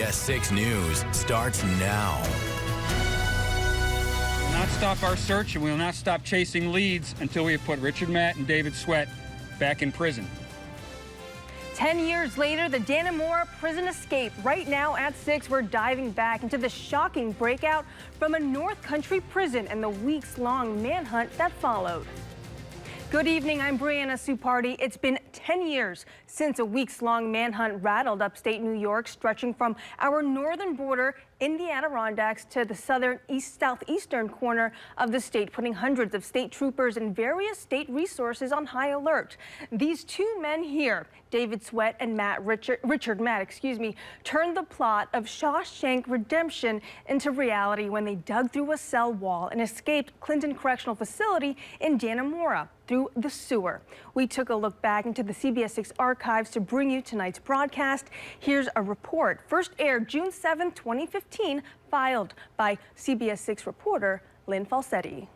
CBS 6 News starts now. We will not stop our search, and we will not stop chasing leads until we have put Richard Matt and David Sweat back in prison. 10 years later, the Dannemora prison escape. Right now at 6, we're diving back into the shocking breakout from a North Country prison and the weeks-long manhunt that followed. Good evening, I'm Brianna Supardi. It's been 10 years since a weeks-long manhunt rattled upstate New York, stretching from our northern border in the Adirondacks to the southern southeastern corner of the state, putting hundreds of state troopers and various state resources on high alert. These two men here, David Sweat and Richard Matt, turned the plot of Shawshank Redemption into reality when they dug through a cell wall and escaped Clinton Correctional Facility in Dannemora through the sewer. We took a look back into the CBS 6 archives to bring you tonight's broadcast. Here's a report. First aired June 7, 2015, filed by CBS 6 reporter Lynn Falsetti.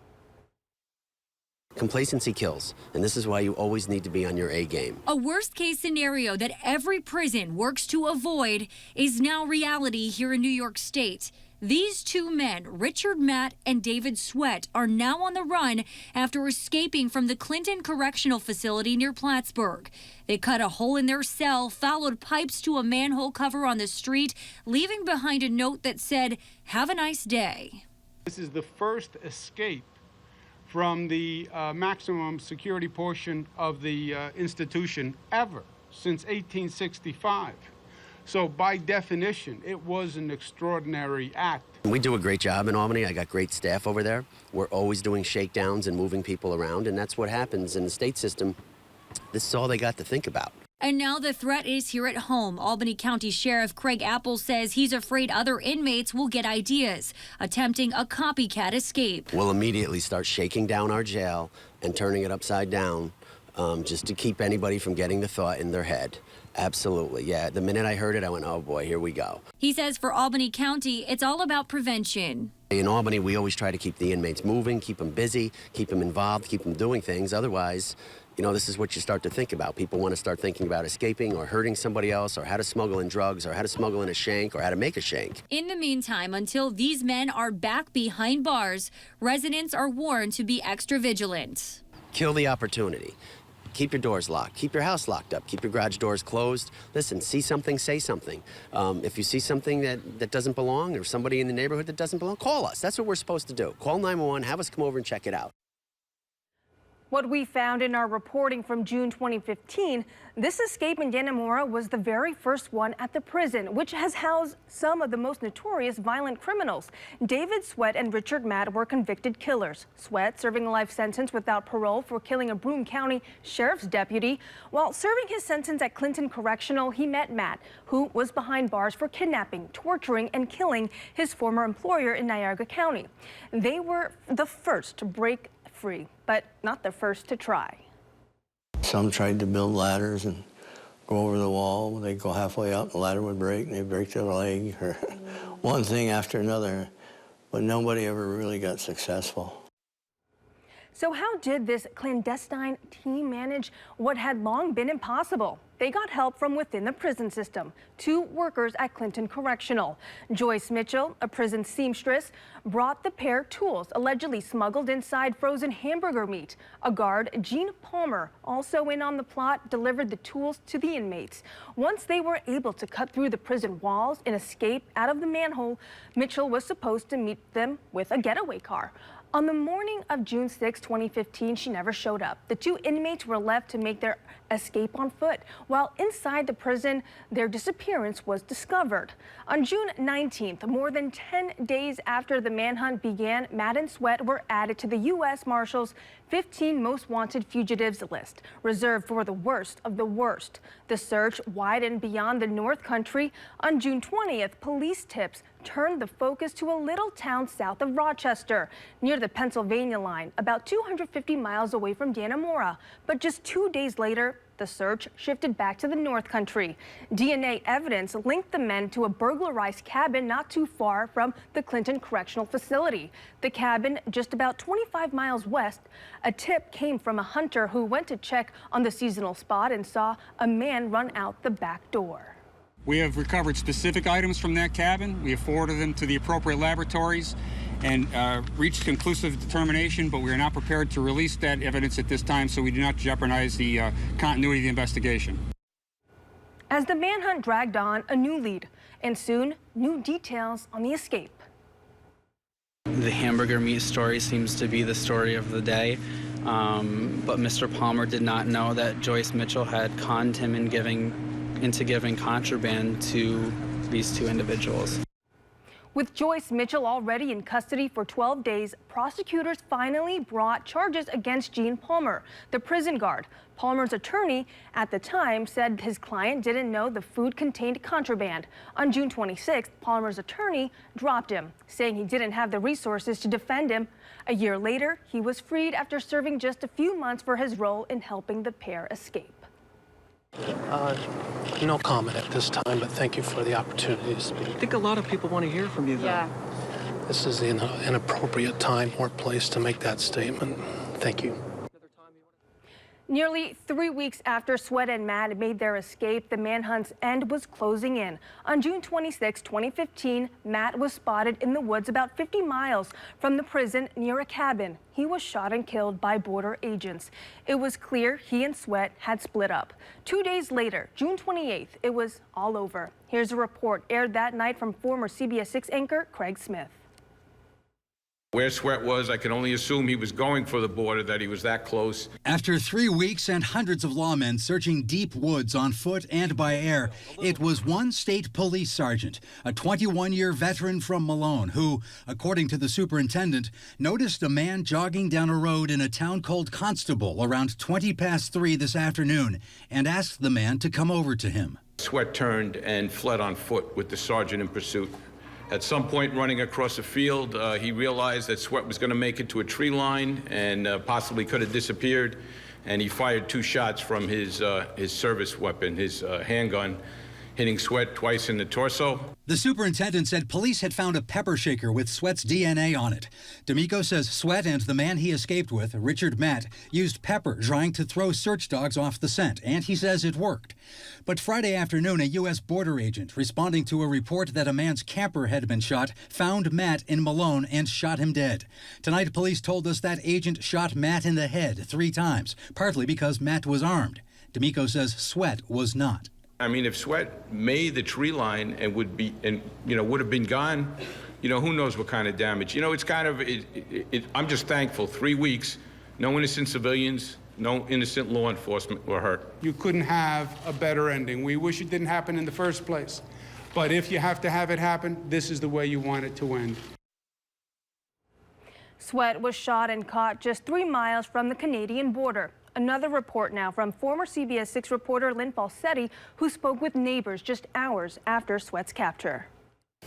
Complacency kills, and this is why you always need to be on your A game. A worst-case scenario that every prison works to avoid is now reality here in New York State. These two men, Richard Matt and David Sweat, are now on the run after escaping from the Clinton Correctional Facility near Plattsburgh. They cut a hole in their cell, followed pipes to a manhole cover on the street, leaving behind a note that said, "Have a nice day." This is the first escape from the maximum security portion of the institution ever since 1865. So by definition, it was an extraordinary act. We do a great job in Albany. I got great staff over there. We're always doing shakedowns and moving people around, and that's what happens in the state system. This is all they got to think about. And now the threat is here at home. Albany County Sheriff Craig Apple says he's afraid other inmates will get ideas, attempting a copycat escape. We'll immediately start shaking down our jail and turning it upside down just to keep anybody from getting the thought in their head. Absolutely, yeah. The minute I heard it, I went, oh boy, here we go. He says for Albany County, it's all about prevention. In Albany, we always try to keep the inmates moving, keep them busy, keep them involved, keep them doing things. Otherwise, you know, this is what you start to think about. People want to start thinking about escaping or hurting somebody else or how to smuggle in drugs or how to smuggle in a shank or how to make a shank. In the meantime, until these men are back behind bars, residents are warned to be extra vigilant. Kill the opportunity. Keep your doors locked. Keep your house locked up. Keep your garage doors closed. Listen, see something, say something. If you see something that doesn't belong or somebody in the neighborhood that doesn't belong, call us. That's what we're supposed to do. Call 911, have us come over and check it out. What we found in our reporting from June 2015, this escape in Dannemora was the very first one at the prison, which has housed some of the most notorious violent criminals. David Sweat and Richard Matt were convicted killers. Sweat serving a life sentence without parole for killing a Broome County Sheriff's deputy. While serving his sentence at Clinton Correctional, he met Matt, who was behind bars for kidnapping, torturing, and killing his former employer in Niagara County. They were the first to break free, but not the first to try. Some tried to build ladders and go over the wall. They'd go halfway up, the ladder would break, and they'd break their leg, or one thing after another, but nobody ever really got successful. So how did this clandestine team manage what had long been impossible? They got help from within the prison system. Two workers at Clinton Correctional. Joyce Mitchell, a prison seamstress, brought the pair tools allegedly smuggled inside frozen hamburger meat. A guard, Gene Palmer, also in on the plot, delivered the tools to the inmates. Once they were able to cut through the prison walls and escape out of the manhole, Mitchell was supposed to meet them with a getaway car. On the morning of June 6, 2015, she never showed up. The two inmates were left to make their escape on foot. While inside the prison, their disappearance was discovered. On June 19th, more than 10 days after the manhunt began, Matt and Sweat were added to the U.S. Marshals 15 most wanted fugitives list, reserved for the worst of the worst. The search widened beyond the North Country. On June 20th, police tips turned the focus to a little town south of Rochester, near the Pennsylvania line, about 250 miles away from Dannemora. But just 2 days later, the search shifted back to the North Country. DNA evidence linked the men to a burglarized cabin not too far from the Clinton Correctional Facility. The cabin just about 25 miles west. A tip came from a hunter who went to check on the seasonal spot and saw a man run out the back door. We have recovered specific items from that cabin. We have forwarded them to the appropriate laboratories and reached conclusive determination, but we are not prepared to release that evidence at this time so we do not jeopardize the continuity of the investigation. As the manhunt dragged on, a new lead, and soon, new details on the escape. The hamburger meat story seems to be the story of the day, but Mr. Palmer did not know that Joyce Mitchell had conned him into giving contraband to these two individuals. With Joyce Mitchell already in custody for 12 days, prosecutors finally brought charges against Gene Palmer, the prison guard. Palmer's attorney at the time said his client didn't know the food contained contraband. On June 26th, Palmer's attorney dropped him, saying he didn't have the resources to defend him. A year later, he was freed after serving just a few months for his role in helping the pair escape. No comment at this time, but thank you for the opportunity to speak. I think a lot of people want to hear from you, though. Yeah. This is an inappropriate time or place to make that statement. Thank you. Nearly 3 weeks after Sweat and Matt made their escape, the manhunt's end was closing in. On June 26, 2015, Matt was spotted in the woods about 50 miles from the prison near a cabin. He was shot and killed by border agents. It was clear he and Sweat had split up. 2 days later, June 28th, it was all over. Here's a report aired that night from former CBS 6 anchor Craig Smith. Where Sweat was, I can only assume he was going for the border, that he was that close. After 3 weeks and hundreds of lawmen searching deep woods on foot and by air, it was one state police sergeant, a 21-year veteran from Malone, who, according to the superintendent, noticed a man jogging down a road in a town called Constable around 3:20 this afternoon and asked the man to come over to him. Sweat turned and fled on foot with the sergeant in pursuit. At some point running across a field, he realized that Sweat was going to make it to a tree line and possibly could have disappeared, and he fired 2 shots from his service weapon, his handgun, hitting Sweat twice in the torso. The superintendent said police had found a pepper shaker with Sweat's DNA on it. D'Amico says Sweat and the man he escaped with, Richard Matt, used pepper trying to throw search dogs off the scent, and he says it worked. But Friday afternoon, a U.S. border agent responding to a report that a man's camper had been shot found Matt in Malone and shot him dead. Tonight, police told us that agent shot Matt in the head 3 times, partly because Matt was armed. D'Amico says Sweat was not. I mean, if Sweat made the tree line and would have been gone, who knows what kind of damage. It's kind of, I'm just thankful. 3 weeks, no innocent civilians, no innocent law enforcement were hurt. You couldn't have a better ending. We wish it didn't happen in the first place. But if you have to have it happen, this is the way you want it to end. Sweat was shot and caught just 3 miles from the Canadian border. Another report now from former CBS 6 reporter Lynn Falsetti, who spoke with neighbors just hours after Sweat's capture.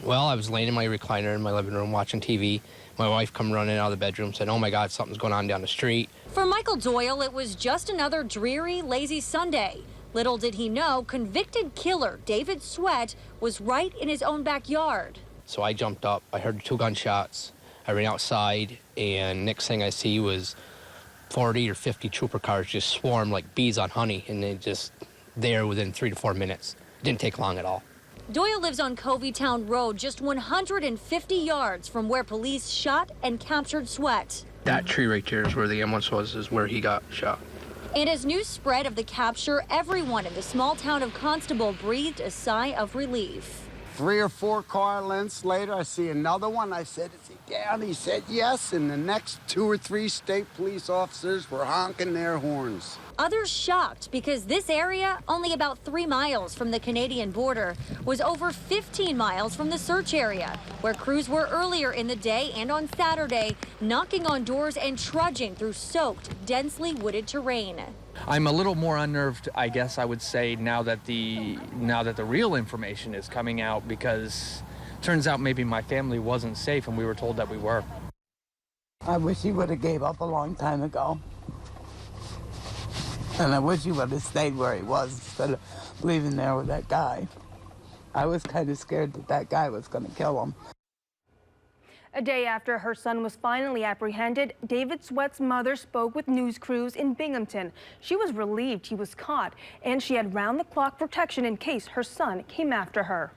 Well, I was laying in my recliner in my living room watching TV. My wife come running out of the bedroom, said, "Oh my God, something's going on down the street." For Michael Doyle, it was just another dreary, lazy Sunday. Little did he know, convicted killer David Sweat was right in his own backyard. So I jumped up. I heard 2 gunshots. I ran outside, and next thing I see was 40 or 50 trooper cars just swarmed like bees on honey, and they just there within 3 to 4 minutes. It didn't take long at all. Doyle lives on Coveytown Road, just 150 yards from where police shot and captured Sweat. That tree right there is where the ambulance was, is where he got shot. And as news spread of the capture, everyone in the small town of Constable breathed a sigh of relief. 3 or 4 car lengths later, I see another one. I said, "Is he down?" He said, "Yes." And the next 2 or 3 state police officers were honking their horns. Others shocked because this area, only about 3 miles from the Canadian border, was over 15 miles from the search area, where crews were earlier in the day and on Saturday, knocking on doors and trudging through soaked, densely wooded terrain. I'm a little more unnerved, I guess I would say, now that the real information is coming out, because it turns out maybe my family wasn't safe and we were told that we were. I wish he would have gave up a long time ago. And I wish he would have stayed where he was instead of leaving there with that guy. I was kind of scared that guy was going to kill him. A day after her son was finally apprehended, David Sweat's mother spoke with news crews in Binghamton. She was relieved he was caught, and she had round-the-clock protection in case her son came after her.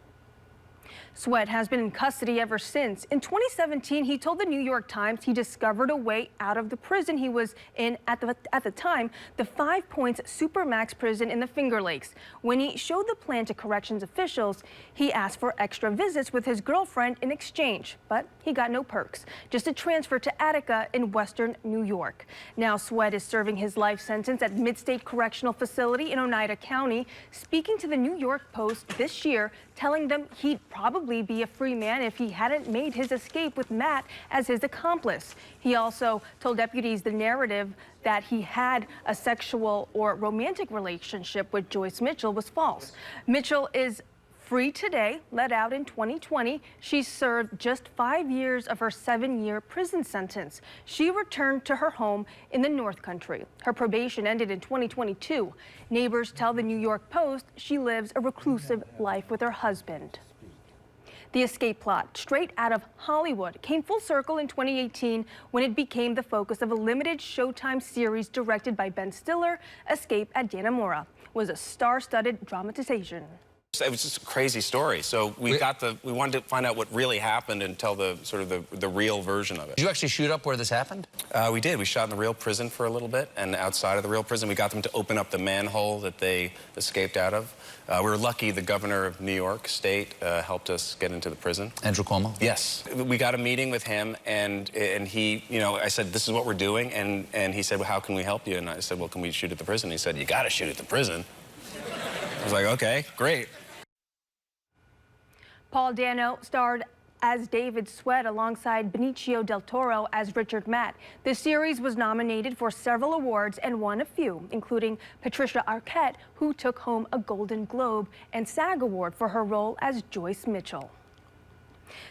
Sweat has been in custody ever since. In 2017, he told the New York Times he discovered a way out of the prison he was in at the time, the 5 Points Supermax prison in the Finger Lakes. When he showed the plan to corrections officials, he asked for extra visits with his girlfriend in exchange, but he got no perks, just a transfer to Attica in western New York. Now Sweat is serving his life sentence at Mid-State Correctional Facility in Oneida County, speaking to the New York Post this year, telling them he'd probably be a free man if he hadn't made his escape with Matt as his accomplice. He also told deputies the narrative that he had a sexual or romantic relationship with Joyce Mitchell was false. Mitchell is free today, let out in 2020. She served just 5 years of her 7-year prison sentence. She returned to her home in the North Country. Her probation ended in 2022. Neighbors tell the New York Post she lives a reclusive life with her husband. The escape plot, straight out of Hollywood, came full circle in 2018 when it became the focus of a limited Showtime series directed by Ben Stiller. Escape at Dannemora was a star-studded dramatization. It was just a crazy story. So we wanted to find out what really happened and tell the sort of the real version of it. Did you actually shoot up where this happened? We did. We shot in the real prison for a little bit, and outside of the real prison, we got them to open up the manhole that they escaped out of. We were lucky the governor of New York State helped us get into the prison. Andrew Cuomo? Yes. We got a meeting with him, and he, you know, I said, this is what we're doing, and he said, well, how can we help you? And I said, well, can we shoot at the prison? He said, you got to shoot at the prison. I was like, okay, great. Paul Dano starred as David Sweat alongside Benicio del Toro as Richard Matt. The series was nominated for several awards and won a few, including Patricia Arquette, who took home a Golden Globe and SAG Award for her role as Joyce Mitchell.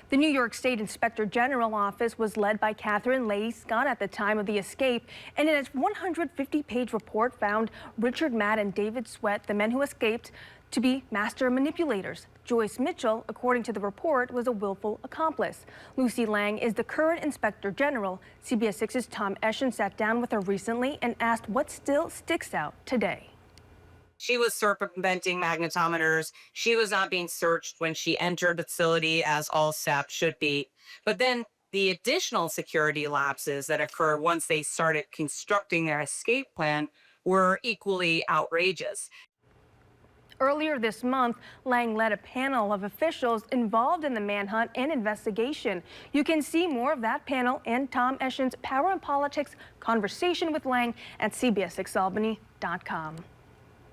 The New York State Inspector General office was led by Catherine Leahy Scott at the time of the escape, and in its 150-page report found Richard Matt and David Sweat, the men who escaped, to be master manipulators. Joyce Mitchell, according to the report, was a willful accomplice. Lucy Lang is the current Inspector General. CBS 6's Tom Eschen sat down with her recently and asked what still sticks out today. She was circumventing magnetometers. She was not being searched when she entered the facility, as all staff should be. But then the additional security lapses that occurred once they started constructing their escape plan were equally outrageous. Earlier this month, Lang led a panel of officials involved in the manhunt and investigation. You can see more of that panel and Tom Eschen's Power and Politics conversation with Lang at CBS6Albany.com.